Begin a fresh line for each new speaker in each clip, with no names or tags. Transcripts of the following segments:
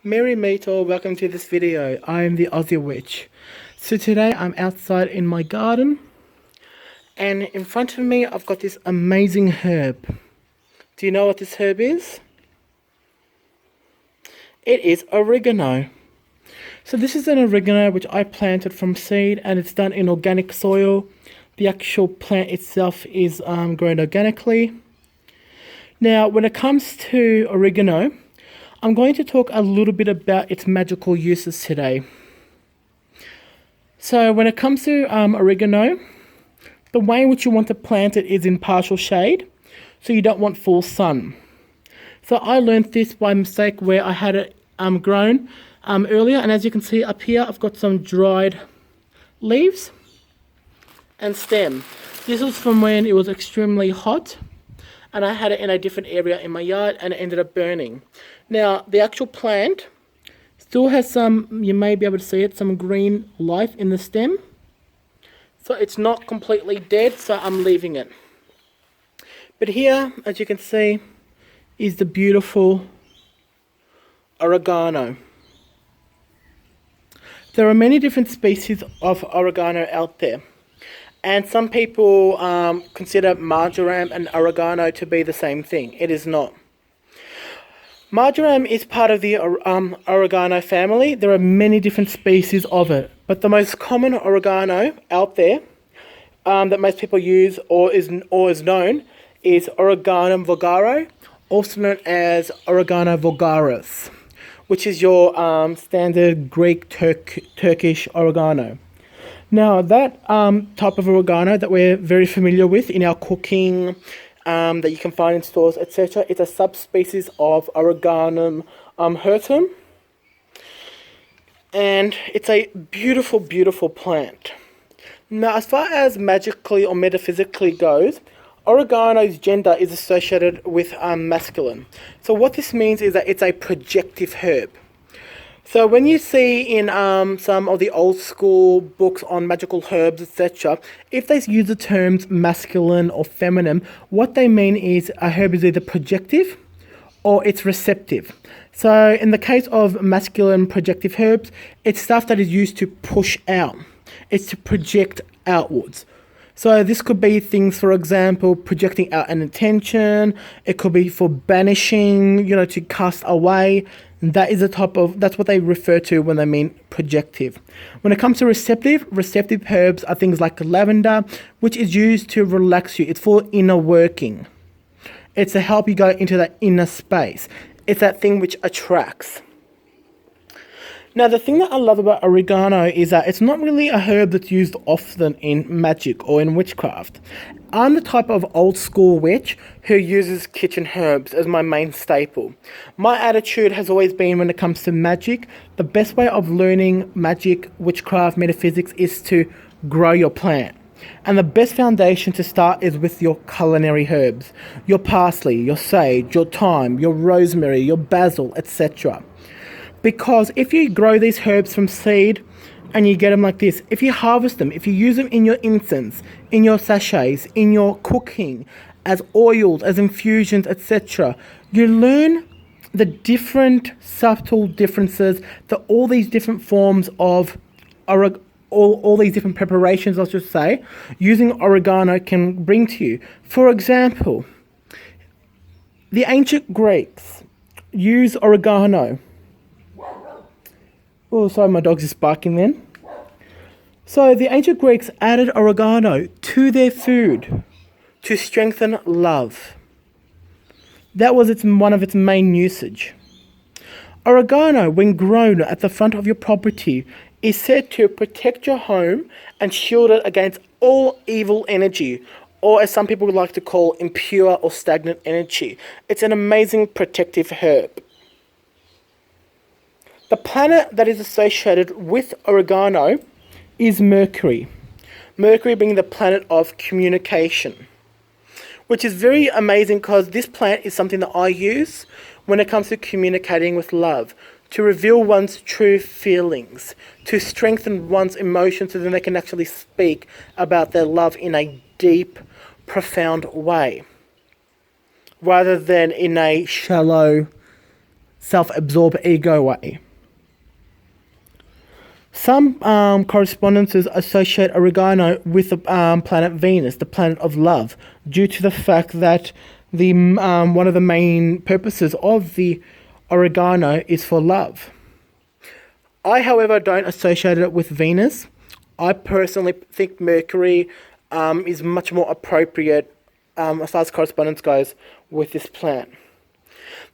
Merry Metal, welcome to this video. I am the Aussie Witch. So today I'm outside in my garden and in front of me I've got this amazing herb. Do you know what this herb is? It is oregano. So this is an oregano which I planted from seed and it's done in organic soil. The actual plant itself is grown organically. Now when it comes to oregano, I'm going to talk a little bit about its magical uses today. So when it comes to oregano, the way in which you want to plant it is in partial shade, so you don't want full sun. So I learned this by mistake where I had it grown earlier, and as you can see up here, I've got some dried leaves and stem. This was from when it was extremely hot, and I had it in a different area in my yard and it ended up burning. Now, the actual plant still has some, you may be able to see it, some green life in the stem. So it's not completely dead, so I'm leaving it. But here, as you can see, is the beautiful oregano. There are many different species of oregano out there. And some people consider marjoram and oregano to be the same thing. It is not. Marjoram is part of the oregano family. There are many different species of it. But the most common oregano out there that most people use or is known is Oregano vulgare, also known as Oregano vulgaris, which is your standard Greek Turkish oregano. Now that type of oregano that we're very familiar with in our cooking, that you can find in stores, etc., it's a subspecies of Oreganum hirtum, and it's a beautiful, beautiful plant. Now, as far as magically or metaphysically goes, oregano's gender is associated with masculine. So what this means is that it's a projective herb. So when you see in some of the old school books on magical herbs, etc., if they use the terms masculine or feminine, what they mean is a herb is either projective or it's receptive. So in the case of masculine projective herbs, it's stuff that is used to push out. It's to project outwards. So this could be things, for example, projecting out an intention. It could be for banishing, to cast away. That's what they refer to when they mean projective. When it comes to receptive herbs are things like lavender, which is used to relax you. It's for inner working. It's to help you go into that inner space. It's that thing which attracts. Now, the thing that I love about oregano is that it's not really a herb that's used often in magic or in witchcraft. I'm the type of old school witch who uses kitchen herbs as my main staple. My attitude has always been, when it comes to magic, the best way of learning magic, witchcraft, metaphysics is to grow your plant. And the best foundation to start is with your culinary herbs. Your parsley, your sage, your thyme, your rosemary, your basil, etc. Because if you grow these herbs from seed and you get them like this, if you harvest them, if you use them in your incense, in your sachets, in your cooking, as oils, as infusions, etc., you learn the different subtle differences that all these different forms of all these different preparations, I should say, using oregano can bring to you. For example, the ancient Greeks used oregano. Oh, sorry, my dog's just barking then. So the ancient Greeks added oregano to their food to strengthen love. That was one of its main usage. Oregano, when grown at the front of your property, is said to protect your home and shield it against all evil energy, or as some people would like to call, impure or stagnant energy. It's an amazing protective herb. The planet that is associated with oregano is Mercury. Mercury being the planet of communication, which is very amazing because this plant is something that I use when it comes to communicating with love, to reveal one's true feelings, to strengthen one's emotions so that they can actually speak about their love in a deep, profound way, rather than in a shallow, self-absorbed ego way. Some correspondences associate oregano with the planet Venus, the planet of love, due to the fact that the one of the main purposes of the oregano is for love. I, however, don't associate it with Venus. I personally think Mercury is much more appropriate as far as correspondence goes with this plant.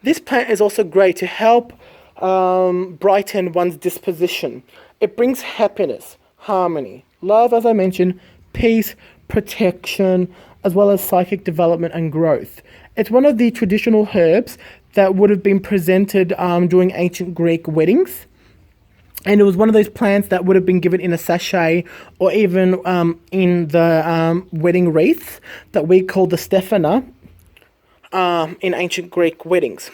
This plant is also great to help brighten one's disposition. It brings happiness, harmony, love, as I mentioned, peace, protection, as well as psychic development and growth. It's one of the traditional herbs that would have been presented during ancient Greek weddings. And it was one of those plants that would have been given in a sachet or even in the wedding wreath that we call the Stephana in ancient Greek weddings.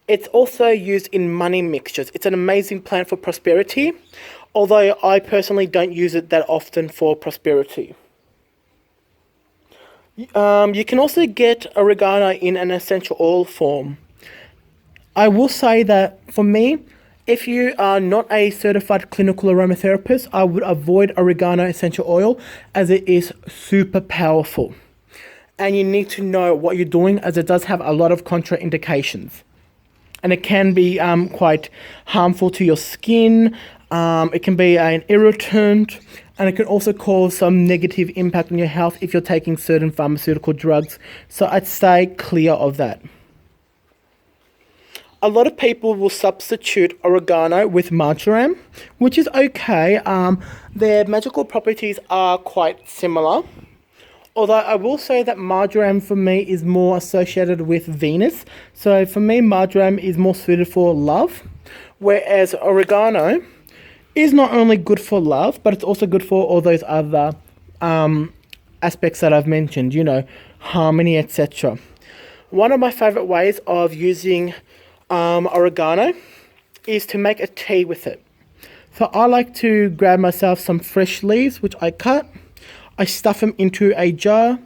It's also used in money mixtures. It's an amazing plant for prosperity, although I personally don't use it that often for prosperity. You can also get oregano in an essential oil form. I will say that for me, if you are not a certified clinical aromatherapist, I would avoid oregano essential oil as it is super powerful. And you need to know what you're doing as it does have a lot of contraindications. And it can be quite harmful to your skin. It can be an irritant, and it can also cause some negative impact on your health if you're taking certain pharmaceutical drugs. So I'd stay clear of that. A lot of people will substitute oregano with marjoram, which is okay. Their magical properties are quite similar. Although I will say that marjoram for me is more associated with Venus. So for me, marjoram is more suited for love, whereas oregano is not only good for love, but it's also good for all those other aspects that I've mentioned, harmony, etc. One of my favorite ways of using oregano is to make a tea with it. So I like to grab myself some fresh leaves, which I cut. I stuff them into a jar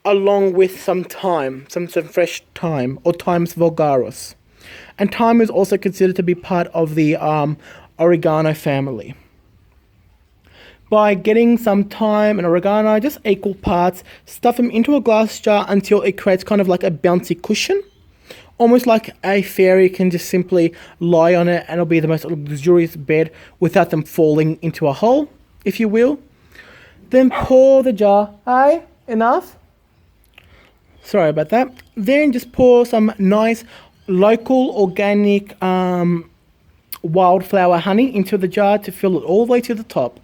along with some thyme, some fresh thyme or Thymus vulgaris. And thyme is also considered to be part of the oregano family. By getting some thyme and oregano, just equal parts, stuff them into a glass jar until it creates kind of like a bouncy cushion. Almost like a fairy can just simply lie on it and it'll be the most luxurious bed without them falling into a hole, if you will. Then pour the jar. Hey, enough? Sorry about that. Then just pour some nice local organic wildflower honey into the jar to fill it all the way to the top.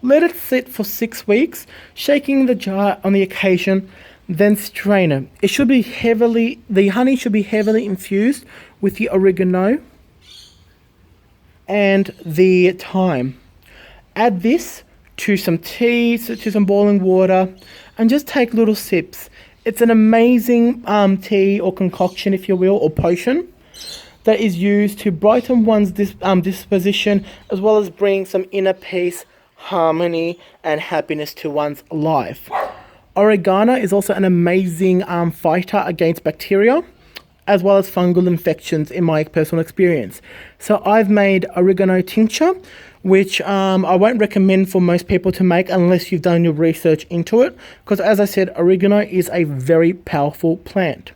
Let it sit for 6 weeks, shaking the jar on the occasion, then strain it. The honey should be heavily infused with the oregano and the thyme. Add this to some tea, to some boiling water, and just take little sips. It's an amazing tea or concoction, if you will, or potion that is used to brighten one's disposition as well as bring some inner peace, harmony, and happiness to one's life. Oregano is also an amazing fighter against bacteria as well as fungal infections in my personal experience. So I've made oregano tincture, which I won't recommend for most people to make unless you've done your research into it, because as I said, oregano is a very powerful plant.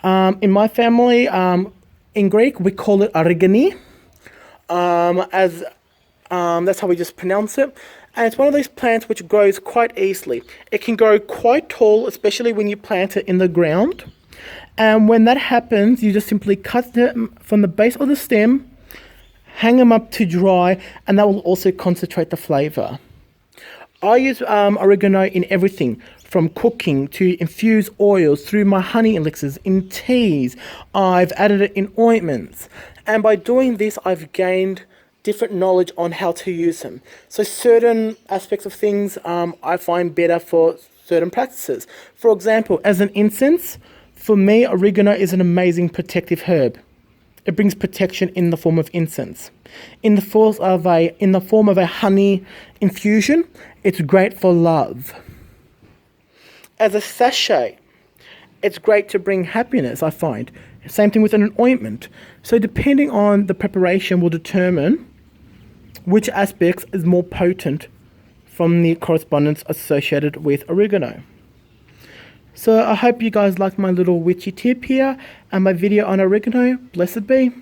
In my family, in Greek, we call it oregani, that's how we just pronounce it. And it's one of those plants which grows quite easily. It can grow quite tall, especially when you plant it in the ground. And when that happens, you just simply cut them from the base of the stem, hang them up to dry, and that will also concentrate the flavor. I use oregano in everything from cooking to infuse oils, through my honey elixirs, in teas. I've added it in ointments. And by doing this, I've gained different knowledge on how to use them. So certain aspects of things I find better for certain practices. For example, as an incense, for me, oregano is an amazing protective herb. It brings protection in the form of incense. In the form of a honey infusion, it's great for love. As a sachet, it's great to bring happiness, I find. Same thing with an ointment. So depending on the preparation will determine which aspects is more potent from the correspondence associated with oregano. So I hope you guys liked my little witchy tip here and my video on oregano. Blessed be.